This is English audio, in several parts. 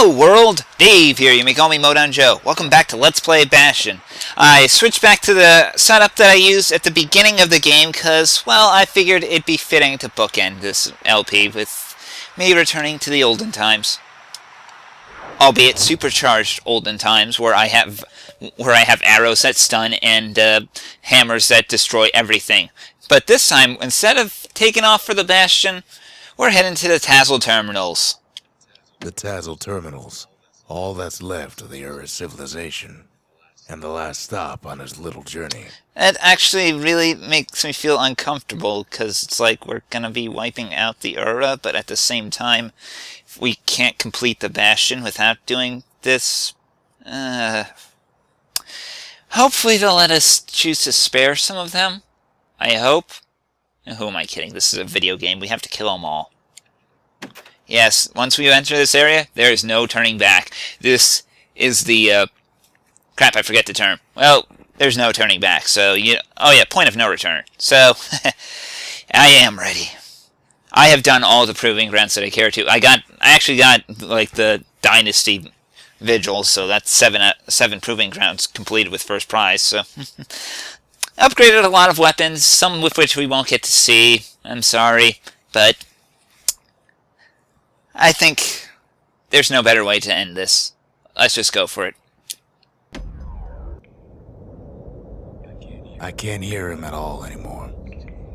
Hello world! Dave here, you may call me mowdownjoe. Welcome back to Let's Play Bastion. I switched back to the setup that I used at the beginning of the game because, well, I figured it'd be fitting to bookend this LP with me returning to the olden times. Albeit supercharged olden times where I have arrows that stun and hammers that destroy everything. But this time, instead of taking off for the Bastion, we're heading to the Tassel Terminals. The Tassel Terminals, all that's left of the Ura civilization, and the last stop on his little journey. It actually really makes me feel uncomfortable, because it's like we're going to be wiping out the Ura, but at the same time, we can't complete the Bastion without doing this. Hopefully they'll let us choose to spare some of them. I hope. Who am I kidding? This is a video game. We have to kill them all. Yes, once we enter this area, there is no turning back. This is the, crap, I forget the term. Well, there's no turning back, so oh yeah, point of no return. So, I am ready. I have done all the proving grounds that I care to. I actually got, like, the Dynasty Vigils, so that's seven proving grounds completed with first prize, so... Upgraded a lot of weapons, some with which we won't get to see. I'm sorry, but... I think there's no better way to end this. Let's just go for it. I can't hear him at all anymore.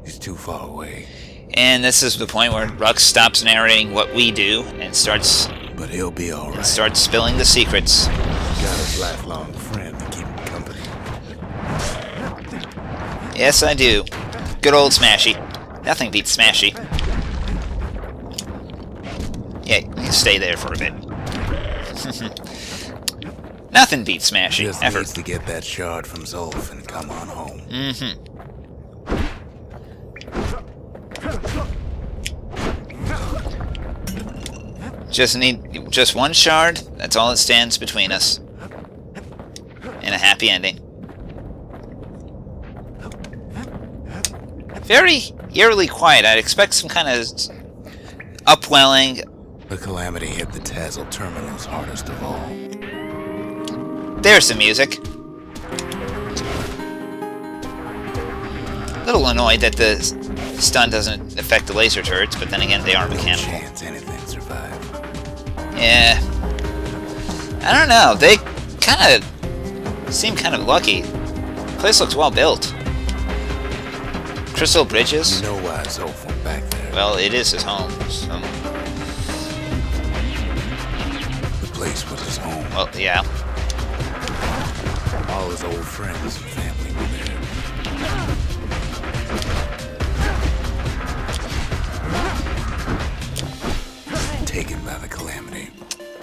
He's too far away. And this is the point where Rucks stops narrating what we do and starts... But he'll be alright. Starts spilling the secrets. He got his lifelong friend to keep him company. Yes, I do. Good old Smashy. Nothing beats Smashy. Yeah, you stay there for a bit. Nothing beats Smashy, Just ever. needs to get that shard from Zolf and come on home. Just one shard, that's all that stands between us. And a happy ending. Very eerily quiet. I'd expect some kind of upwelling. The calamity hit the Tassel Terminals hardest of all. There's the music. A little annoyed that the stun doesn't affect the laser turrets, but then again, they are mechanical. No chance anything survive. Yeah. I don't know. They kind of seem kind of lucky. The place looks well built. Crystal bridges. You know why Zolf went back there. Well, it is his home, so... The place was his home. Well, yeah. All his old friends and family were there. Taken by the calamity.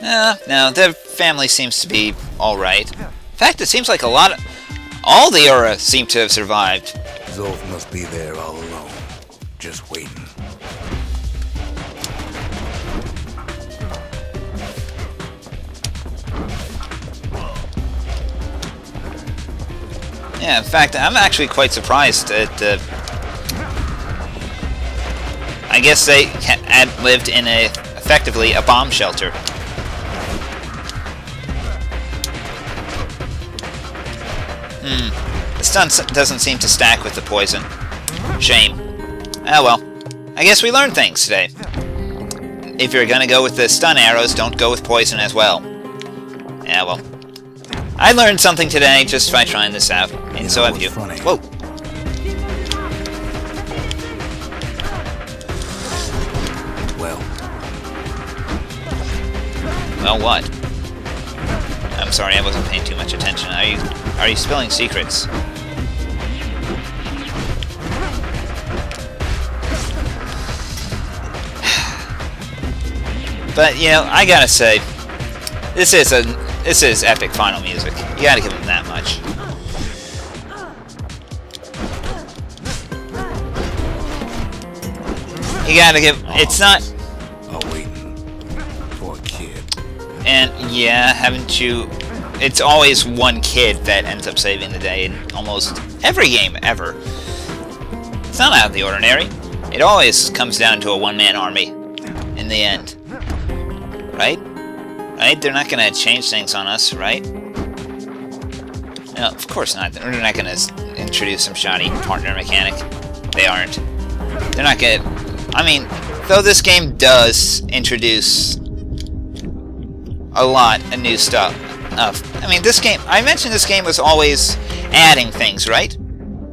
No, their family seems to be alright. In fact, it seems like all the Ura seem to have survived. Zolf must be there all alone, just waiting. Yeah, in fact, I'm actually quite surprised at I guess they had lived in effectively a bomb shelter. The stun doesn't seem to stack with the poison. Shame. Oh well. I guess we learned things today. If you're gonna go with the stun arrows, don't go with poison as well. Yeah, well. I learned something today just by trying this out, and so have you. Funny. Whoa. Well, what? I'm sorry, I wasn't paying too much attention. Are you spilling secrets? But I gotta say, this is epic final music. You gotta give them that much. You gotta give. It's not. Oh, waiting. Poor kid. And yeah, haven't you? It's always one kid that ends up saving the day in almost every game ever. It's not out of the ordinary. It always comes down to a one-man army in the end. Right? right? They're not gonna change things on us, right? No, of course not. They're not gonna introduce some shoddy partner mechanic. They aren't. They're not gonna... I mean, though this game does introduce a lot of new stuff. I mean, this game... I mentioned this game was always adding things, right?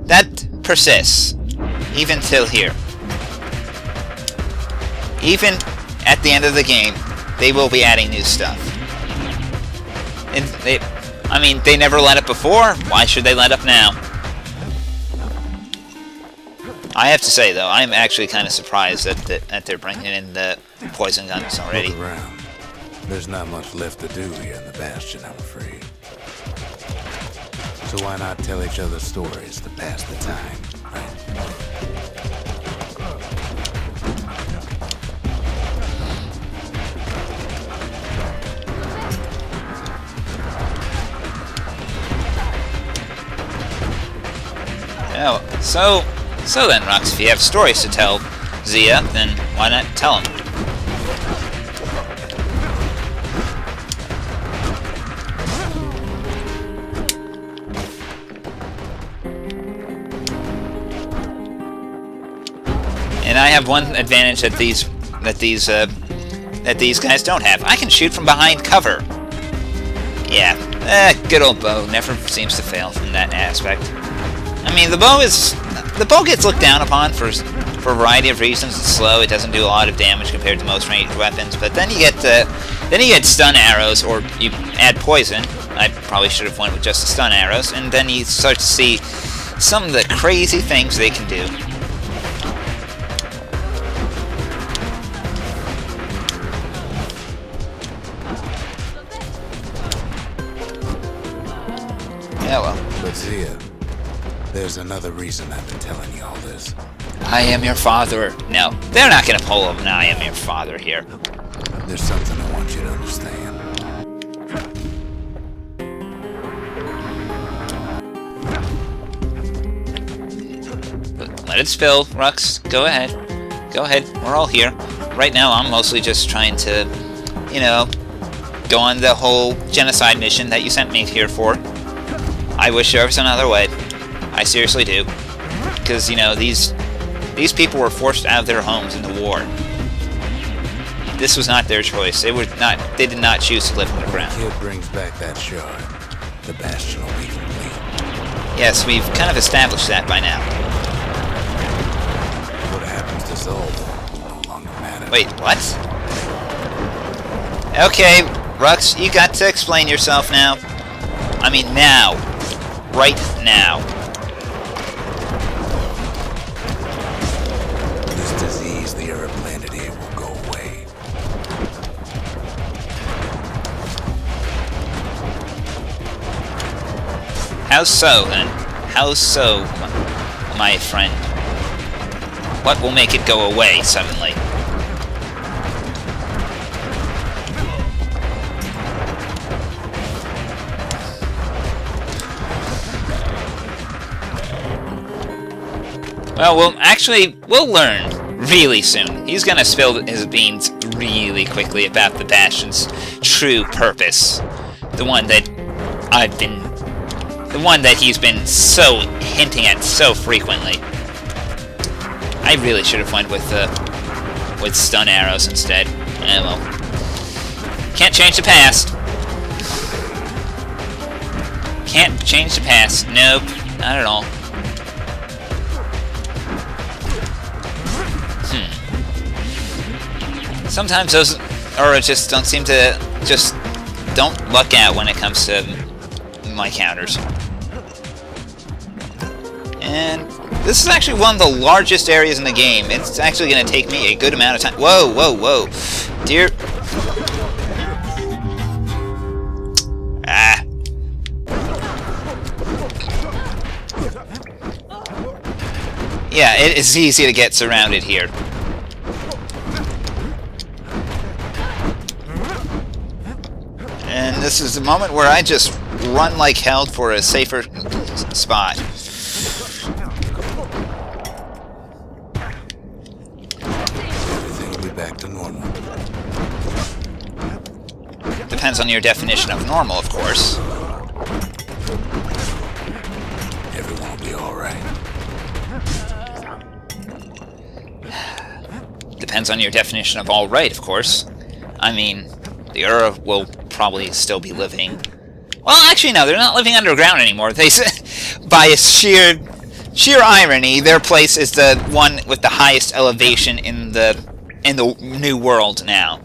That persists. Even till here. Even at the end of the game, they will be adding new stuff. And I mean, they never let up before. Why should they let up now? I have to say, though, I'm actually kind of surprised that they're bringing in the poison guns already. Look around. There's not much left to do here in the Bastion, I'm afraid. So why not tell each other stories to pass the time, right? Oh, so then, Rucks, if you have stories to tell Zia, then why not tell them? And I have one advantage that these guys don't have. I can shoot from behind cover. Yeah, good old bow never seems to fail in that aspect. I mean, the bow gets looked down upon for a variety of reasons. It's slow. It doesn't do a lot of damage compared to most ranged weapons. But then you get stun arrows, or you add poison. I probably should have went with just the stun arrows, and then you start to see some of the crazy things they can do. Yeah, well. But Zia, there's another reason I've been telling you all this. I am your father. No, they're not gonna pull an I am your father here. There's something I want you to understand. Let it spill, Rucks. Go ahead. Go ahead. We're all here. Right now, I'm mostly just trying to, you know, go on the whole genocide mission that you sent me here for. I wish there was another way. I seriously do. Because, you know, these people were forced out of their homes in the war. This was not their choice. They did not choose to live on the ground. Kid brings back that shard. The Bastion will be complete. Yes, we've kind of established that by now. What happens to Zolda no longer matters. Wait, what? Okay, Rucks, you got to explain yourself now. I mean, now. Right now. This disease the Earth planted here will go away. How so, then? How so, my friend? What will make it go away suddenly? Well, we'll learn really soon. He's gonna spill his beans really quickly about the Bastion's true purpose. The one that he's been so hinting at so frequently. I really should have went with stun arrows instead. Well, can't change the past. Can't change the past. Nope, not at all. Sometimes those auras just don't seem to don't luck out when it comes to my counters. And this is actually one of the largest areas in the game. It's actually going to take me a good amount of time. Whoa, whoa, whoa. Dear. Ah. Yeah, it is easy to get surrounded here. And this is the moment where I just run like hell for a safer spot. Everything will be back to normal. Depends on your definition of normal, of course. Everyone will be alright. Depends on your definition of all right, of course. I mean, the Ura will probably still be living... Well, actually, no, they're not living underground anymore. They, by a sheer irony, their place is the one with the highest elevation in the new world now.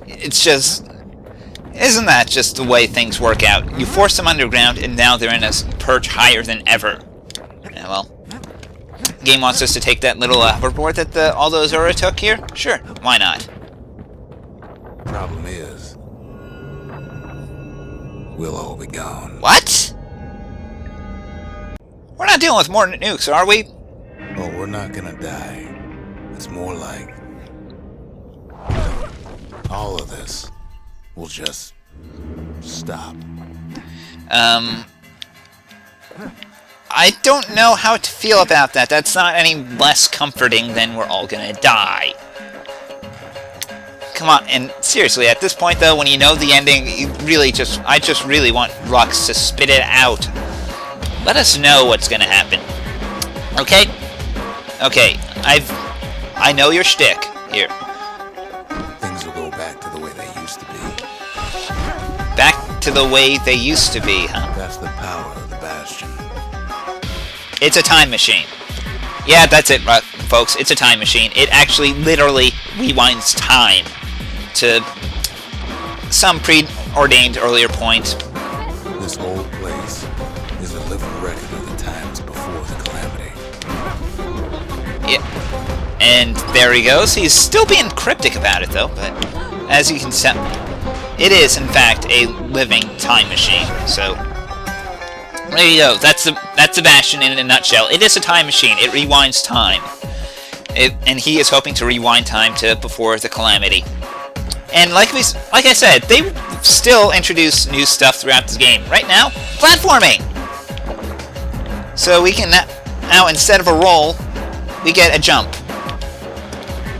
It's just... Isn't that just the way things work out? You force them underground, and now they're in a perch higher than ever. Yeah, well... The game wants us to take that little hoverboard that all those Ura took here? Sure, why not? Problem is, we'll all be gone. What? We're not dealing with more nukes, are we? Oh, we're not gonna die. It's more like all of this will just stop. I don't know how to feel about that. That's not any less comforting than we're all gonna die. Come on, and seriously, at this point though, when you know the ending, I just really want Rucks to spit it out. Let us know what's gonna happen. Okay? Okay, I know your shtick. Here. Things will go back to the way they used to be. Back to the way they used to be, huh? That's the power of the Bastion. It's a time machine. Yeah, that's it, folks. It's a time machine. It actually literally rewinds time to some preordained earlier point. This whole place is a living record of the times before the calamity. Yeah. And there he goes. He's still being cryptic about it, though. But as you can tell, it is, in fact, a living time machine. So... there you go. That's the Bastion in a nutshell. It is a time machine. It rewinds time. And he is hoping to rewind time to before the calamity. And like I said, they still introduce new stuff throughout the game. Right now, platforming. So we can now instead of a roll, we get a jump.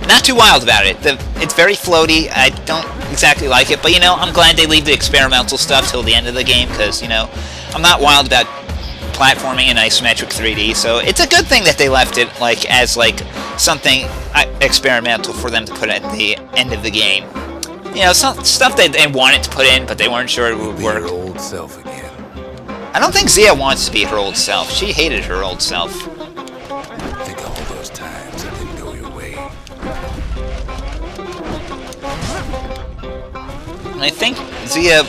Not too wild about it. It's very floaty. I don't exactly like it, but you know, I'm glad they leave the experimental stuff till the end of the game because you know. I'm not wild about platforming in isometric 3D, so it's a good thing that they left it as something experimental for them to put at the end of the game. You know, some stuff that they wanted to put in, but they weren't sure it would work. Be her old self again. I don't think Zia wants to be her old self. She hated her old self. Think of all those times it didn't go your way. And I think Zia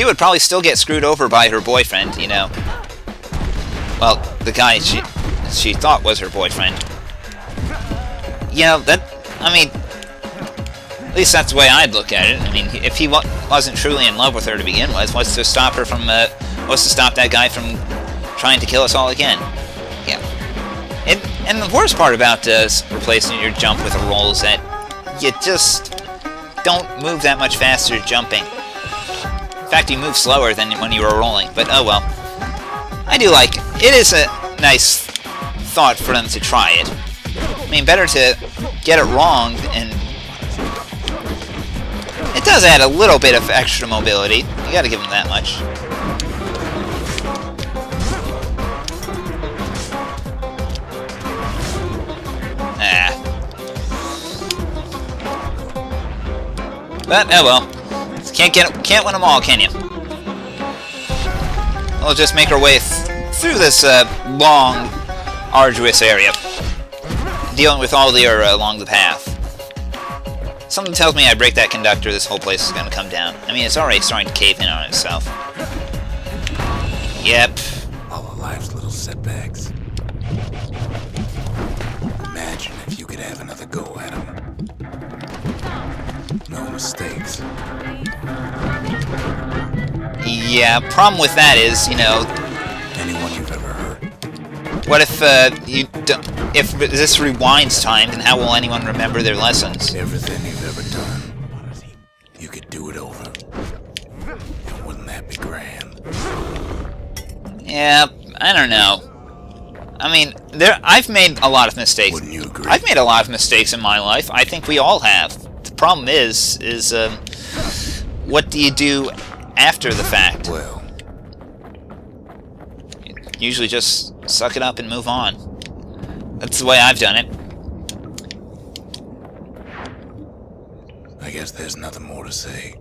would probably still get screwed over by her boyfriend, you know. Well, the guy she thought was her boyfriend. You know, I mean, at least that's the way I'd look at it. I mean, if he wasn't truly in love with her to begin with, what's to stop that guy from trying to kill us all again? Yeah. And the worst part about replacing your jump with a roll is that you just don't move that much faster jumping. In fact, you move slower than when you were rolling, but oh well. I do like it. It is a nice thought for them to try it. I mean, better to get it wrong, and it does add a little bit of extra mobility. You gotta give them that much. But oh well. Can't win them all, can you? We'll just make our way through this long, arduous area, dealing with all the Ura along the path. Something tells me I break that conductor, this whole place is going to come down. I mean, it's already starting to cave in on itself. Yep. All of life's little setbacks. Imagine if you could have another go at them. No mistakes. Yeah, problem with that is, you know... Anyone you've ever heard? What if, if this rewinds time, then how will anyone remember their lessons? Everything you've ever done, you could do it over. And wouldn't that be grand? Yeah, I don't know. I mean, I've made a lot of mistakes. Wouldn't you agree? I've made a lot of mistakes in my life. I think we all have. The problem is what do you do after the fact? Well, Usually just suck it up and move on. That's the way I've done it. I guess there's nothing more to say.